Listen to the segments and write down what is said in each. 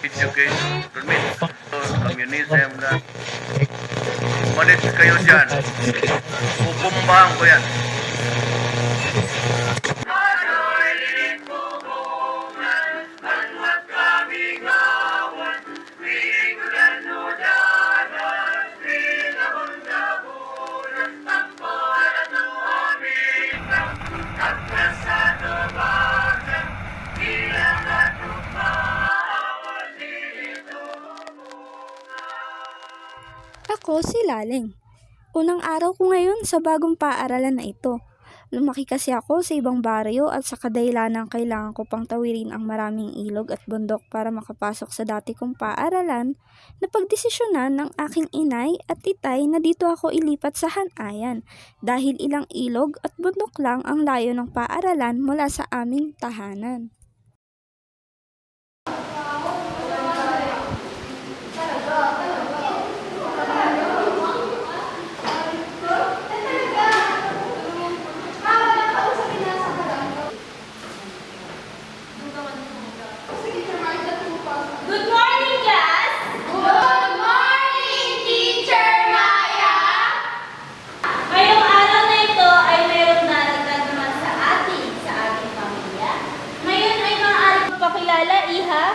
education, communism na. Umalis kayo dyan. Pupumbahan ko yan. Ako si Laling. Unang araw ko ngayon sa bagong paaralan na ito. Lumaki kasi ako sa ibang baryo at sa kadahilanang kailangan ko pang tawirin ang maraming ilog at bundok para makapasok sa dati kong paaralan, napagdesisyonan ng aking inay at itay na dito ako ilipat sa Hanayan dahil ilang ilog at bundok lang ang layo ng paaralan mula sa aming tahanan. Good morning, class! Good morning, Teacher Maya! Ngayong araw na ito ay mayroong darating naman sa ating pamilya. Ngayon ay maaari mo pakilala, Iha.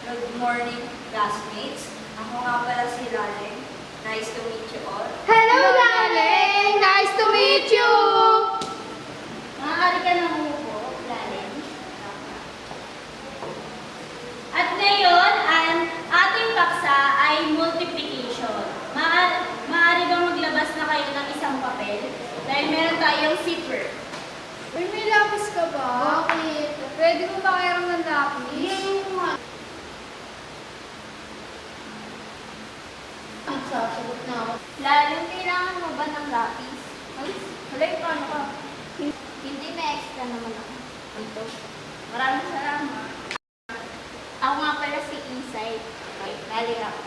Good morning, classmates. Ako nga pala si Laling. Nice to meet you all. Hello, Laling! Nice to meet you! Maaari ka nang umupo, Laling. At ngayon, ang ating paksa ay multiplication. Maaari bang maglabas na kayo ng isang papel? Dahil meron tayong zipper. Uy, may lapis ka ba? Bakit? Pwede mo ba kayang ng lapis? Sasagot na ako. Lalim, kailangan mo ba ng lapis? Halay, paano ka? Hindi, may extra naman ako. Ito. Maraming salamat. Ako nga pala si Insay. Okay, dali ako.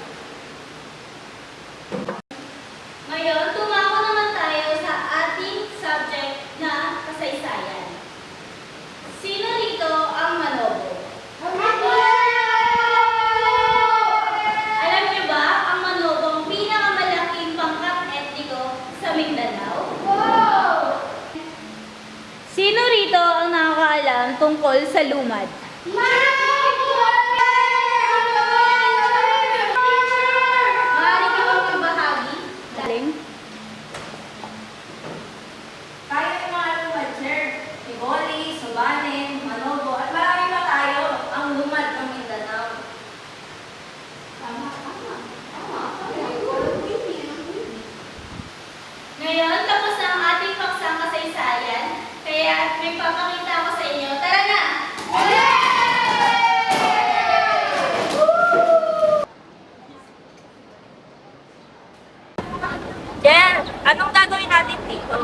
Ngayon, tumako naman tayo sa ating subject na kasaysayan. Sino rito ang manobo? Alam niyo ba ang manobo ang pinakamalaking pangkat etniko sa Mindanao? Sino rito ang nakakaalam tungkol sa lumad? Maaari ka bang magbahagi? Daling? Tayo yung mga lumad, sir. Iboli, Subanen, Manobo, at marami pa tayo ang lumad ng Mindanao. Ngayon, tapos na ang ating paksang kasaysayan, kaya may papakita ako sa inyo. Tara na! Jer, anong gagawin natin dito?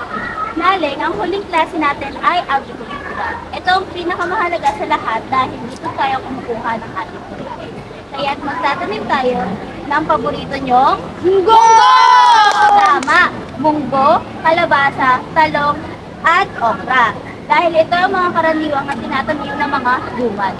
Naling, ang huling klase natin ay agrikultura. Ito ang pinakamahalaga sa lahat dahil dito tayo kumukuha ng ating kurikulum. Kaya magtatanim tayo ng paborito nyong munggo! Tama! Munggo, kalabasa, talong, at okra. Dahil ito ang mga karaniwang na tinatanim ng mga lumad.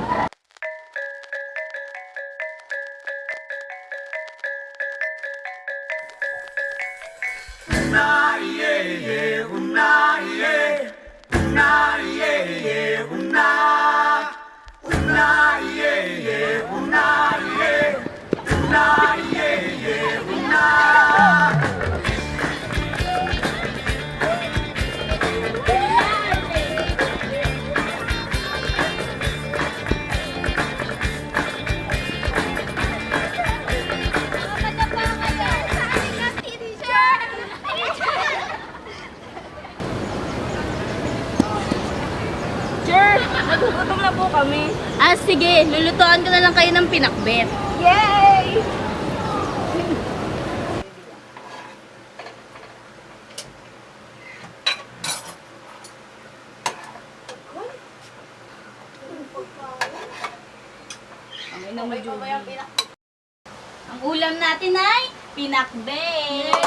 Sir, nagugutom na po kami. Ah, sige. Lulutuan ko na lang kayo ng pinakbet. Yay! Ang ulam natin ay pinakbet.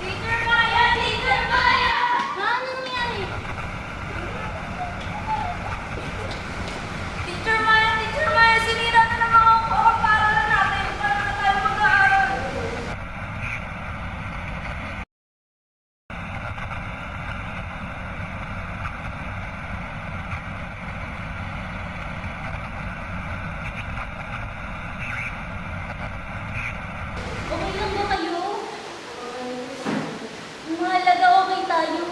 Teacher Maya! Teacher Maya! Ano nangyari? Teacher Maya! Sinira na ng mga kaparalan natin. Para na tayo mag-aaral. Okay lang ba kayo? Mahalaga okay tayo.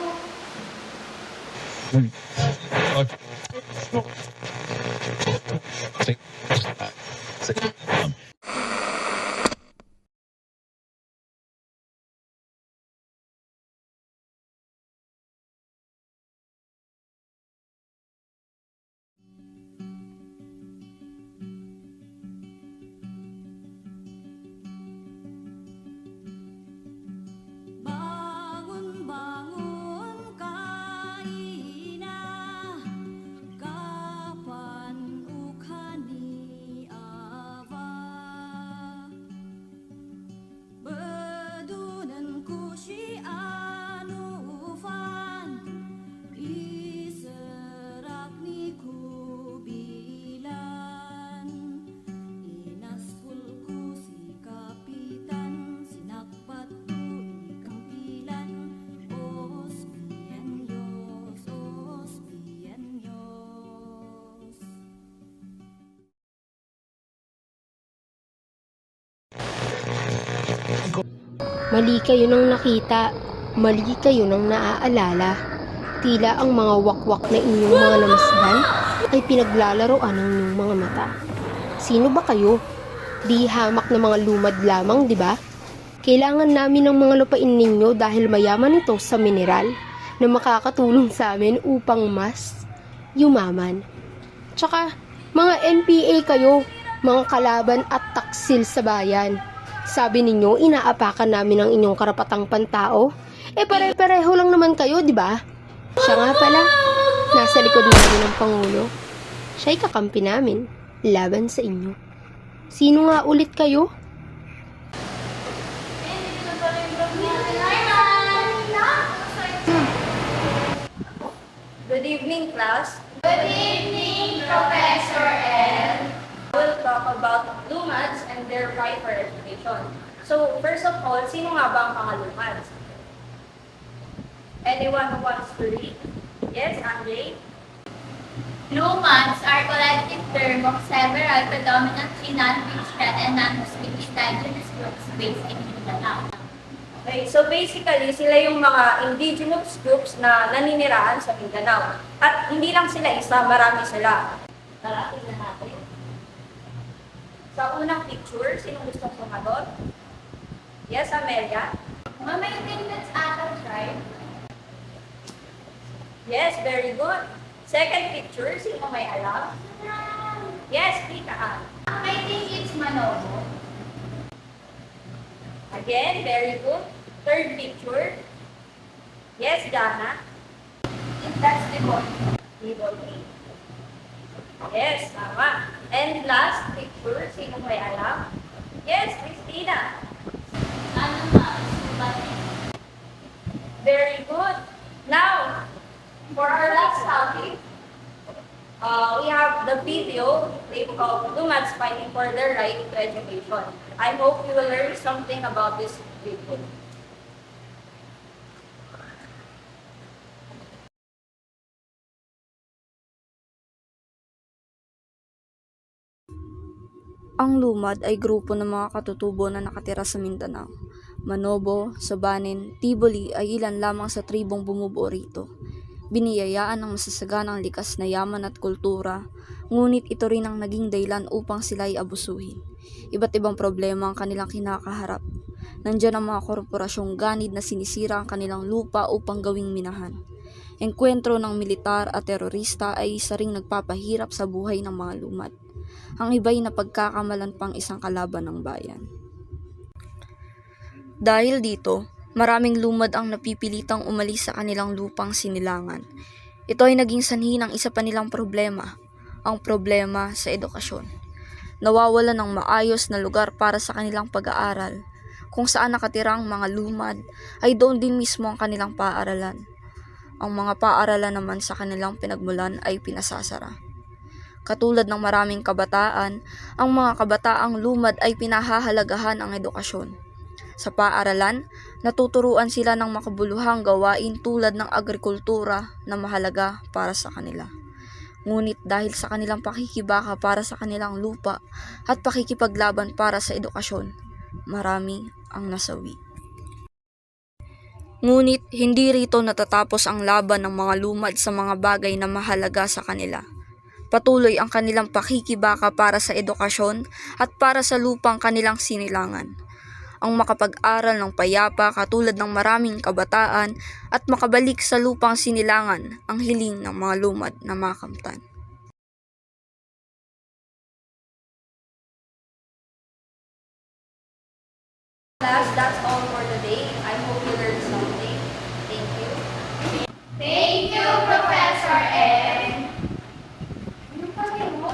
Bangun, bangun, kaina. Kapan ukani ava. Bedunan kushi anufan. Iserak ni kubilan. Inaspul ku si kapitan. Sinakpat tu ikang pilan. Ospianyos, ospianyos. Mali kayo nang nakita, mali kayo nang naaalala. Tila ang mga wakwak na inyong mga namasdan ay pinaglalaroan ng inyong mga mata. Sino ba kayo? Di hamak na mga lumad lamang, di ba? Kailangan namin ng mga lupain ninyo dahil mayaman ito sa mineral na makakatulong sa amin upang mas yumaman. Tsaka, mga NPA kayo, mga kalaban at taksil sa bayan. Sabi ninyo, inaapakan namin ang inyong karapatang pantao? Pare-pareho lang naman kayo, di ba? Siya nga pala, nasa likod namin ng Pangulo. Siya'y kakampi namin, laban sa inyo. Sino nga ulit kayo? Good evening, class. Good evening, Professor L. We'll talk about lumads and their right for education. So, first of all, sino nga ba ang mga lumads? Anyone who wants to read? Yes, Andre? Lumans are collective term of several predominantly non-Christian and non-Muslim indigenous groups based in Mindanao. Okay, so basically, sila yung mga indigenous groups na naninirahan sa Mindanao. At hindi lang sila isa, marami sila. Tara, tignan natin. Sa unang picture, sinong gusto sumagot? Yes, Amelia? Mama, you think that's Atal tribe? Yes, very good. Second picture, sino may alam? Yes, Tita Ann. I think it's Manobo. Again, very good. Third picture. Yes, Dana. That's the boy. Liboli. Yes, tama. And last picture, sino may alam? Yes, Christina. Ano nga? Subate. Very good. Now, for our last topic, we have the video clip of Lumads fighting for their right to education. I hope you will learn something about this video. Ang Lumad ay grupo ng mga katutubo na nakatira sa Mindanao. Manobo, Sobanen, Tiboli ay ilan lamang sa tribong bumubuo rito. Biniyayaan ng masasaganang likas na yaman at kultura, ngunit ito rin ang naging dahilan upang sila ay abusuhin. Iba't ibang problema ang kanilang kinakaharap. Nandiyan ang mga korporasyong ganid na sinisira ang kanilang lupa upang gawing minahan. engkwentro ng militar at terorista ay isa ring nagpapahirap sa buhay ng mga lumad. Ang iba'y napagkakamalan pang isang kalaban ng bayan. Dahil dito, maraming lumad ang napipilitang umalis sa kanilang lupang sinilangan. Ito ay naging sanhi ng isa pa nilang problema, ang problema sa edukasyon. Nawawala ng maayos na lugar para sa kanilang pag-aaral. Kung saan nakatira ang mga lumad, ay doon din mismo ang kanilang paaralan. Ang mga paaralan naman sa kanilang pinagmulan ay pinasasara. Katulad ng maraming kabataan, ang mga kabataang lumad ay pinahahalagahan ang edukasyon. Sa paaralan, natuturuan sila ng makabuluhang gawain tulad ng agrikultura na mahalaga para sa kanila. Ngunit dahil sa kanilang pakikibaka para sa kanilang lupa at pakikipaglaban para sa edukasyon, marami ang nasawi. Ngunit hindi rito natatapos ang laban ng mga lumad sa mga bagay na mahalaga sa kanila. Patuloy ang kanilang pakikibaka para sa edukasyon at para sa lupang kanilang sinilangan. Ang makapag-aral ng payapa katulad ng maraming kabataan at makabalik sa lupang sinilangan ang hiling ng mga lumad na makamtan. Class, that's all for today. I hope you learned something. Thank you. Thank you, Professor M. Ano pa rin mo?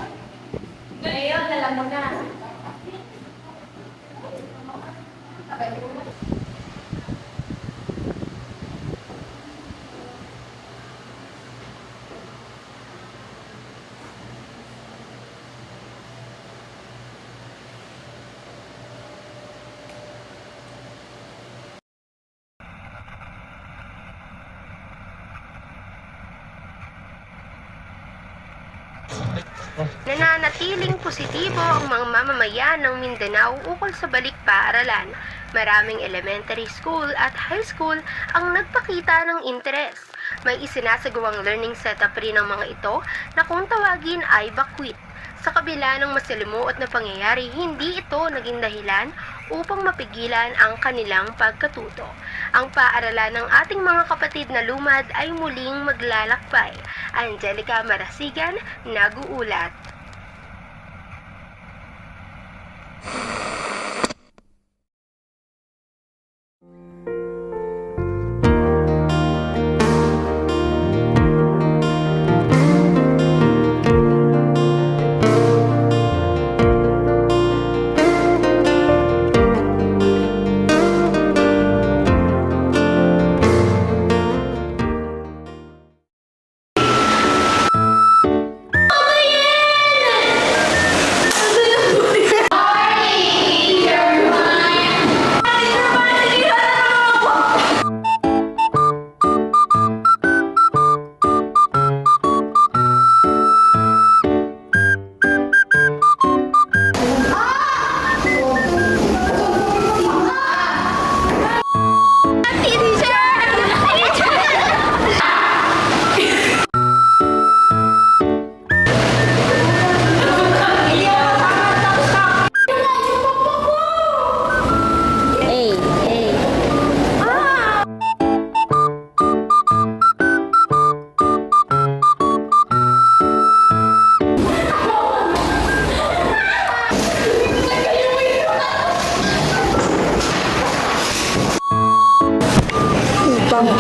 Ngayon, alam mo na. Nananatiling positibo ang mga mamamayan ng Mindanao ukol sa balik paaralan. Maraming elementary school at high school ang nagpakita ng interes. May isinasagawang learning setup rin ng mga ito na kung tawagin ay bakwit. Sa kabila ng masalimuot na pangyayari, hindi ito naging dahilan upang mapigilan ang kanilang pagkatuto. Ang paaralan ng ating mga kapatid na lumad ay muling maglalakbay. Angelica Marasigan, nag-uulat. Upang